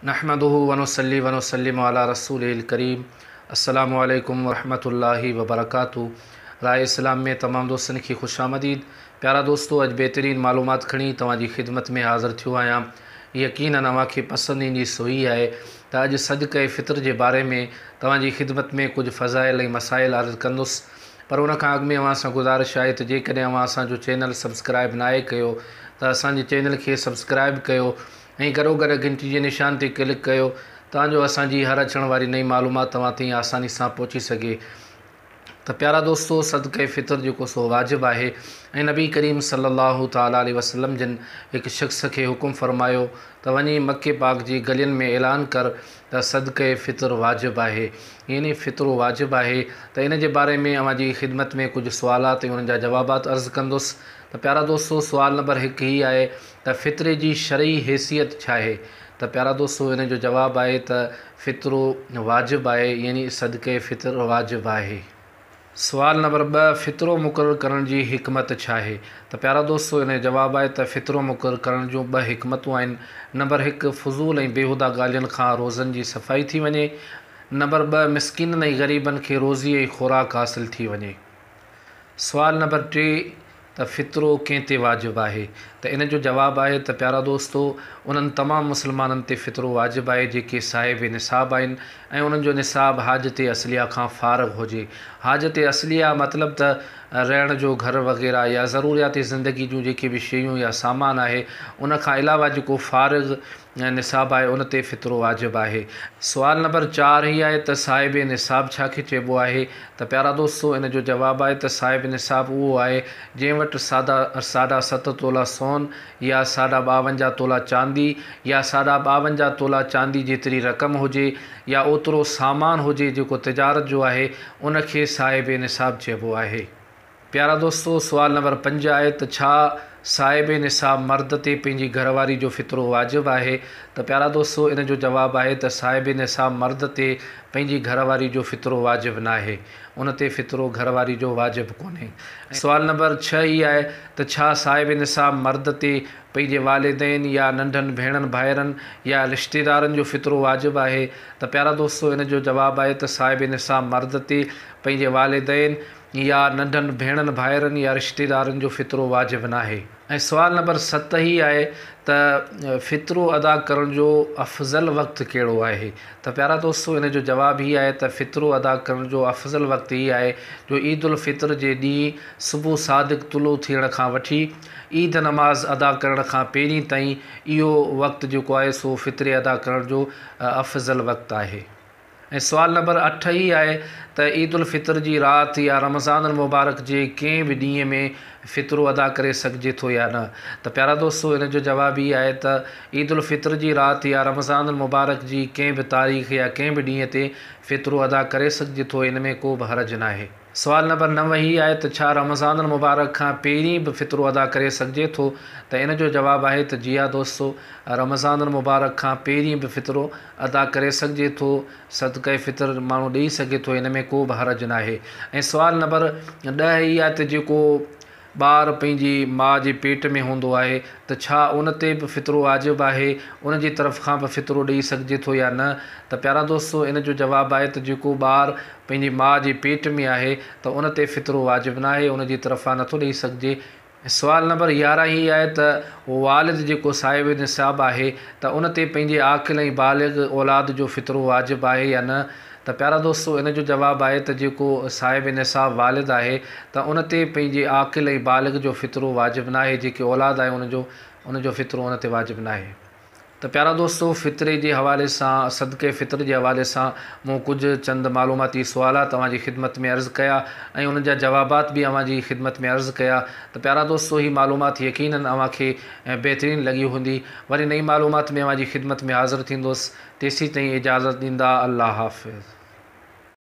नहमदुहु व नुसल्ली व नुसल्लिमु अला रसूलिल करीम। अस्सलामु अलैकुम वरहमतुल्लाहि व बरकातुहू। राय इस्लाम में तमाम दोस्तन की खुश आमदीद। प्यारा दोस्तों, अज बेहतरीन मालूमात खणी तवाजी खिदमत में हाज़िर थियो आहियां। यकीनन अवांखे पसंद ईंदी सोई है त अज सदक़े फ़ितर के बारे में तवाजी खिदमत में कुछ फ़ज़ाइल ऐं मसाइल अर्ज़ कंदुसि। पर उन खां अॻु में अवां सां गुज़ारिश आहे त जेकॾहिं अवां असांजो चैनल सब्सक्राइब नाहे कयो त असांजे चैनल खे सब्सक्राइब कयो ऐं गॾोगॾु घंटी जे निशान ते क्लिक कयो ताजो असांजी हर अचण वारी नई मालूमात तव्हां ताईं आसानी सां पहुची सघे। तो प्यारा दोस्तों, सदक़े फ़ितर जो सो वाजिब है। नबी करीम सल्लल्लाहु ताला अलैहि वसल्लम जिन एक शख्स के हुक्म फरमायो तो वनी मक्के पाक जी गलियन में ऐलान कर त सदक़े फ़ितर वाजिब है, यानी फ़ितरो वाजिब है। तो इन जे बारे में अवांजी खिदमत में कुछ सवालात उन जवाबात अर्ज़ कंदुसि। तो प्यारा दोस्तों, सवाल नंबर 1 ही है त फ़ितरे की शरई हैसियत छा है। तो प्यारा दोस्तों, इन जो जवाब है त फ़ितरो वाजिब है, यानी सदक़े फ़ितर वाजिब है। सवाल नंबर 2, फ़ितरो मुक़रर करण जी हिकमत छा है। तो प्यारा दोस्तों, इन जवाब है त फ़ितरो मुक़रर करण जो 2 हिकमतूं आहिनि। नंबर 1, फ़ुज़ूल ऐं बेहुदा ॻाल्हियुनि खां रोज़नि जी सफ़ाई थी वञे। नंबर 2, मिसकिननि ऐं ग़रीबनि खे रोज़ी ऐं ख़ुराक हासिल थी वञे। सवाल नंबर 3, त फ़ितरो कंहिं ते वाजिब है। तो इन जो जवाब है त प्यारा दोस्तों, उन्हनि तमाम मुसलमाननि ते फ़ितरो वाजिब है जेके साहिब निसाब आहिनि ऐं उन्हनि जो निसाब हाजत असलिया खां फ़ारिग़ हुजे। हाजत असलिया मतलब त रहण जो घर वग़ैरह या ज़रूरियात ज़िंदगी जूं जेके भी शयूं या सामान है उन खां अलावा जो फ़ारिग़ निसाब है उन ते फ़ितरो वाजिब है। सवाल नंबर 4 ही है त साहिब निसाब छा खे चइबो है। तो प्यारा दोस्तों, इन जो जवाब है त साहिब निसाब वो है जै वटि साढा 7 तोला सोन या साढा 52 तोला चांदी या साढा 52 तोला चांदी जेतरी रक़म हुजे या ओतिरो सामान हुजे जो तिजारत जो है उनखे साहिब निसाब चइबो है। प्यारा दोस्तों, सवाल नंबर 5 है त छा साहिब निसाब मर्द ते पंहिंजी घरवारी जो फ़ितरो वाजिब है। तो प्यारा दोस्तों, इन जो जवाब है त साहिब निसाब मर्द ते पंहिंजी घरवारी जो फ़ितरो वाजिब ना है, उन ते फ़ितरो घरवारी जो वाजिब कोन्हे। सवाल नंबर 6 ही है त छा साहिब निसाब मर्द ते पंहिंजे वालिदैन या नंढनि भेणनि भाइरनि या रिश्तेदारनि जो फ़ितरो वाजिब है। तो प्यारा दोस्तों, इन जो जवाब है त साहिब निसाब मर्द ते पंहिंजे वालिदैन या नंढनि भेणनि भाइरनि या रिश्तेदारनि जो फ़ितरो वाजिब ना है। सवाल नंबर 7 ही है त फ़ितरो अदा करण जो अफ़ज़ल वक्त कहिड़ो है। तो प्यारा दोस्तों, इन जो जवाब ही है त फ़ितरो अदा करण जो अफ़ज़ल वक्त ही है जो ईद उल फ़ितर जे ॾींहुं सुबुह सादिक़ तुलू थियण खां वठी ईद नमाज़ अदा करण खां पहिरीं ताईं इहो वक्त जो है सो फ़ितरे अदा करण जो अफ़ज़ल वक्त है। सवाल नंबर 8 ही है त ईद उल फ़ितर की रात या रमज़ान मुबारक के कंहिं भी ॾींहं में फ़ितरो अदा करे सघिजे थो या न। तो प्यारा दोस्तों, इन जो जवाब ही है त ईद उल फ़ितर की रात या रमज़ान मुबारक की कंहिं भी तारीख़ या कंहिं भी ॾींहं ते फ़ितरो अदा करे सघिजे थो, इन में को भी हर्ज ना है। सवाल नंबर 9 ही है त छा रमज़ान मुबारक खां पहिरीं भी फ़ितरो अदा करे सघिजे थो। तो इन जो जवाब है त जी हाँ दोस्तों, रमज़ान मुबारक खां पहिरीं भी फ़ितरो अदा करे सघिजे थो, सदक़े फ़ितर माण्हू ॾेई सघे थो, इन में को भी हर्ज ना है। सवाल नंबर 10 ही है त जेको ॿार पंहिंजी माँ जे पेट में हूंदो है तो छा उन ते भी फ़ितरो वाजिब है, उन जी तरफ़ खां भी फ़ितरो ॾेई सघिजे थो या न। तो प्यारा दोस्तों, इन जो जवाब है त जेको ॿार पंहिंजी माँ जे पेट में है तो उन ते फ़ितरो वाजिब ना है, उन जी तरफ़ां नथो ॾेई सघिजे। सवाल नंबर 11 ही है त वालिद जेको साहिब निसाब है तो उन ते पंहिंजे आक़िल ऐं बालिग़ औलाद जो फ़ितरो वाजिब है या न। तो प्यारा दोस्तों, इन जो जवाब है त जेको साहिब निसाब वालिद है तो उन ते पंहिंजे आक़िल ऐं बालिग़ जो फ़ितरो वाजिब ना है, जेके औलाद है उन जो फ़ितरो उन ते वाजिब ना है। तो प्यारा दोस्तों, फ़ितरे के हवाले से सदक़े फ़ितर के हवाले से मूँ कुछ चंद मालूमाती सवालात तव्हांजी खिदमत में अर्ज़ कया ऐं उन जा जवाबात भी अवांजी खिदमत में अर्ज़ कया। तो प्यारा दोस्तों, ही मालूमात यकीनन अवांखे बेहतरीन लगी होंदी। वरी नई मालूमात में अवांजी खिदमत में हाज़िर थींदुसि। तेसी ताईं इजाज़त ॾींदा। अल्लाह हाफ़िज़।